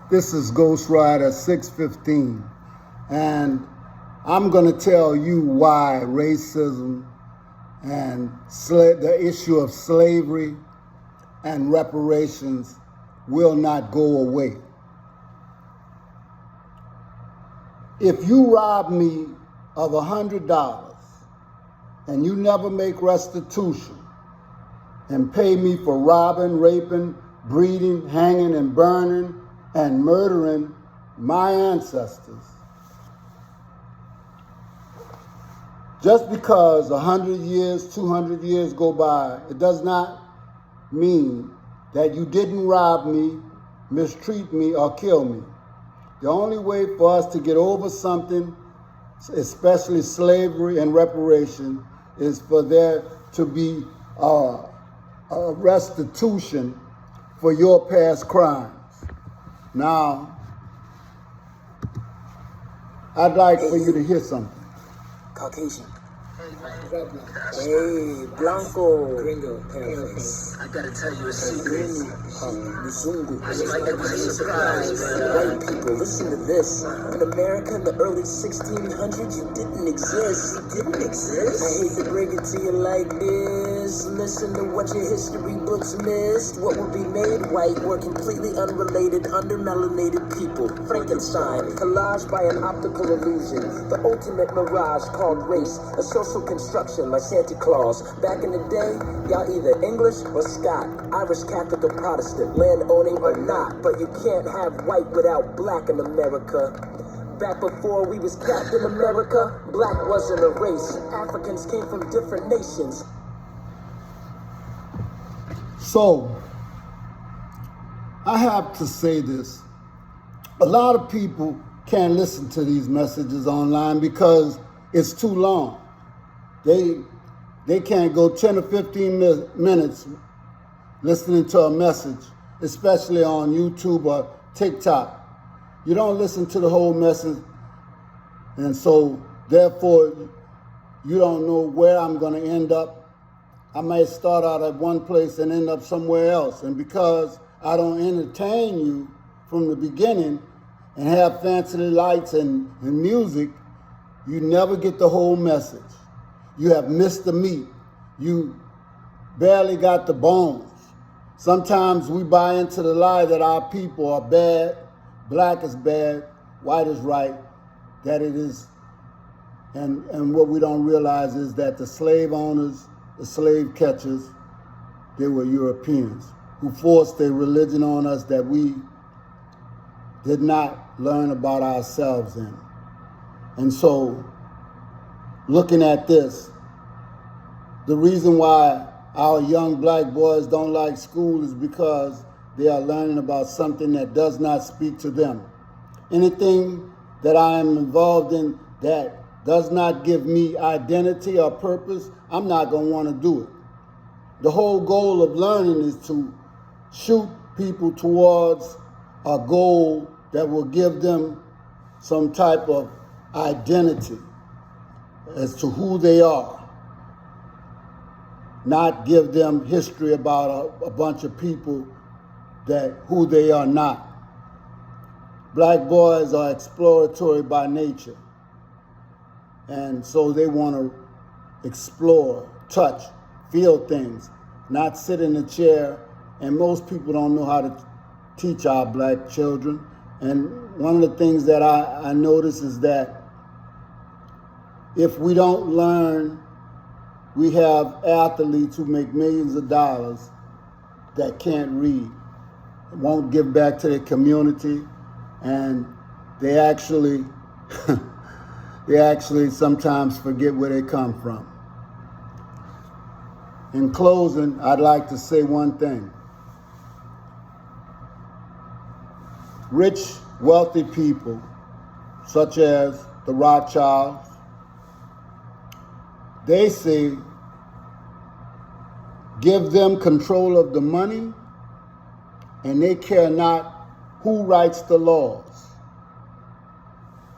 This is Ghost Rider 615, and I'm going to tell you why racism and the issue of slavery and reparations will not go away. If you rob me of $100 and you never make restitution and pay me for robbing, raping, breeding, hanging, and burning, and murdering my ancestors, just because 100 years, 200 years go by, it does not mean that you didn't rob me, mistreat me, or kill me. The only way for us to get over something, especially slavery and reparation, is for there to be a restitution for your past crimes. Now, I'd like for you to hear something. Caucasian. Hey, Blanco. Gringo. I gotta tell you a secret. Luzungu. This might be a surprise, man. White people, listen to this. In America in the early 1600s, you didn't exist. You didn't exist? I hate to break it to you like this. Listen to what your history books missed. What would be made white were completely unrelated, undermelanated people. Frankenstein, collaged by an optical illusion. The ultimate mirage called race. A social construction like Santa Claus. Back in the day, y'all either English or Scot, Irish Catholic or Protestant, land owning or not. But you can't have white without black in America. Back before we was Captain America, black wasn't a race. Africans came from different nations. So, I have to say this. A lot of people can't listen to these messages online because it's too long. They can't go 10 or 15 minutes listening to a message, especially on YouTube or TikTok. You don't listen to the whole message, and so therefore you don't know where I'm going to end up. I may start out at one place and end up somewhere else, and because I don't entertain you from the beginning and have fancy lights and music, you never get the whole message. You have missed the meat. You barely got the bones. Sometimes we buy into the lie that our people are bad, black is bad, white is right, that it is. And what we don't realize is that the slave owners, the slave catchers, they were Europeans who forced their religion on us that we did not learn about ourselves in. And so, looking at this, the reason why our young black boys don't like school is because they are learning about something that does not speak to them. Anything that I am involved in that does not give me identity or purpose, I'm not going to want to do it. The whole goal of learning is to shoot people towards a goal that will give them some type of identity as to who they are, not give them history about a bunch of people that who they are not. Black boys are exploratory by nature, and so they want to explore, touch, feel things, not sit in a chair, and most people don't know how to teach our black children. And one of the things that I notice is that if we don't learn, we have athletes who make millions of dollars that can't read, won't give back to their community, and they actually sometimes forget where they come from. In closing, I'd like to say one thing. Rich, wealthy people, such as the Rothschilds, they say, give them control of the money, and they care not who writes the laws.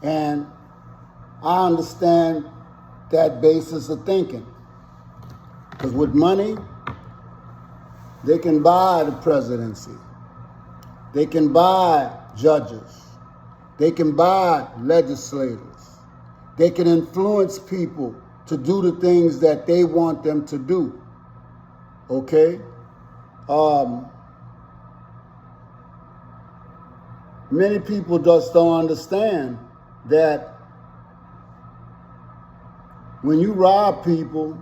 And I understand that basis of thinking. Because with money, they can buy the presidency. They can buy judges. They can buy legislators. They can influence people to do the things that they want them to do. Okay? Many people just don't understand that when you rob people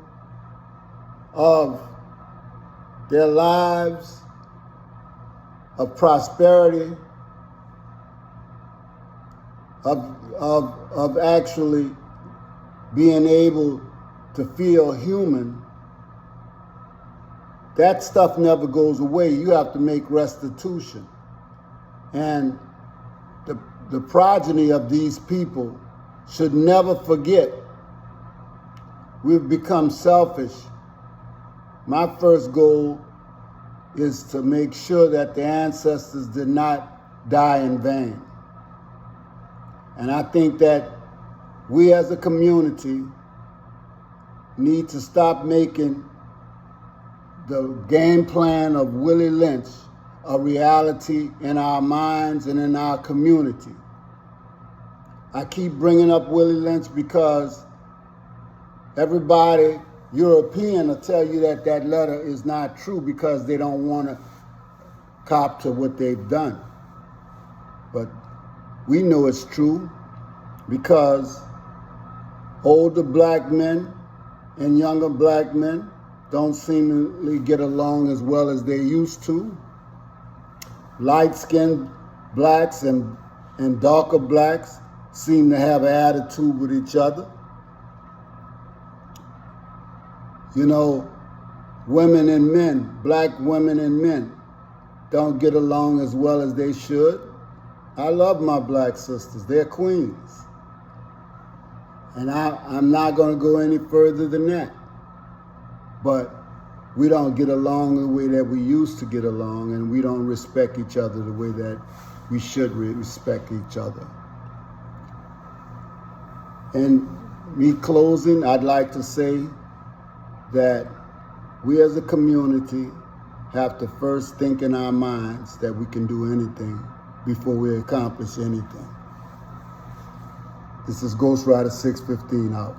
of their lives, of prosperity, of actually being able to feel human, that stuff never goes away. You have to make restitution. And the progeny of these people should never forget we've become selfish. My first goal is to make sure that the ancestors did not die in vain. And I think that we as a community need to stop making the game plan of Willie Lynch a reality in our minds and in our community. I keep bringing up Willie Lynch because everybody, European, will tell you that that letter is not true because they don't want to cop to what they've done. But we know it's true because older black men and younger black men don't seemingly get along as well as they used to. Light-skinned blacks and darker blacks seem to have an attitude with each other. You know, women and men, black women and men, don't get along as well as they should. I love my black sisters. They're queens. And I'm not going to go any further than that. But we don't get along the way that we used to get along, and we don't respect each other the way that we should respect each other. And me closing, I'd like to say that we as a community have to first think in our minds that we can do anything before we accomplish anything. This is Ghostwriter 615 out.